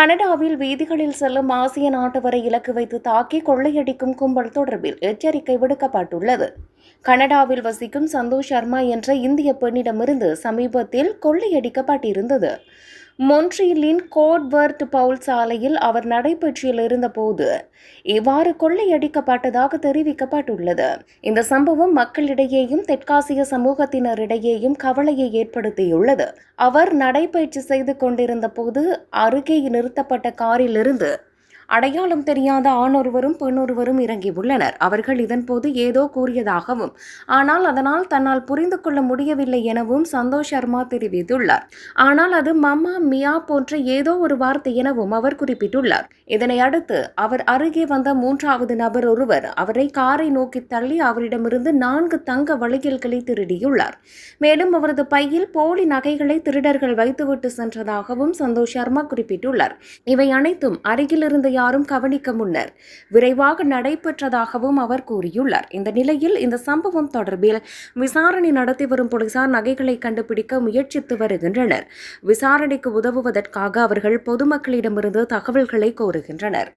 கனடாவில் வீதிகளில் செல்லும் ஆசிய நாட்டவரை இலக்கு வைத்து தாக்கி கொள்ளையடிக்கும் கும்பல் தொடர்பில் எச்சரிக்கை விடுக்கப்பட்டுள்ளது. கனடாவில் வசிக்கும் சந்தோஷ் சர்மா என்ற இந்திய பெண்ணிடமிருந்து சமீபத்தில் கொள்ளையடிக்கப்பட்டிருந்தது. மொன்ட்ரீலின் கோட்வர்ட் பவுல் சாலையில் அவர் நடைபெற்றில் இருந்தபோது இவ்வாறு கொள்ளையடிக்கப்பட்டதாக தெரிவிக்கப்பட்டுள்ளது. இந்த சம்பவம் மக்களிடையேயும் தெற்காசிய சமூகத்தினரிடையேயும் கவலையை ஏற்படுத்தியுள்ளது. அவர் நடைபயிற்சி செய்து கொண்டிருந்த போது அருகே நிறுத்தப்பட்ட காரிலிருந்து அடையாளம் தெரியாத ஆணொருவரும் பெண்ணொருவரும் இறங்கியுள்ளனர். அவர்கள் இதன்போது ஏதோ கூறியதாகவும் ஆனால் அதனால் தன்னால் புரிந்து கொள்ள முடியவில்லை எனவும் சந்தோஷ் சர்மா தெரிவித்துள்ளார். ஆனால் அது மம்மா மியா போன்ற ஏதோ ஒரு வார்த்தை எனவும் அவர் குறிப்பிட்டுள்ளார். இதனை அடுத்து அவர் அருகே வந்த மூன்றாவது நபர் ஒருவர் அவரை காரை நோக்கி தள்ளி அவரிடமிருந்து 4 தங்க வளையல்களை திருடியுள்ளார். மேலும் அவரது பையில் போலி நகைகளை திருடர்கள் வைத்துவிட்டு சென்றதாகவும் சந்தோஷ் சர்மா குறிப்பிட்டுள்ளார். இவை அனைத்தும் அருகில் இருந்த யாரும் கவனிக்க முன்னர் விரைவாக நடைபெற்றதாகவும் அவர் கூறியுள்ளார். இந்த நிலையில் இந்த சம்பவம் தொடர்பில் விசாரணை நடத்தி வரும் போலீசார் நகைகளை கண்டுபிடிக்க முயற்சித்து வருகின்றனர். விசாரணைக்கு உதவுவதற்காக அவர்கள் பொதுமக்களிடமிருந்து தகவல்களை கோருகின்றனர்.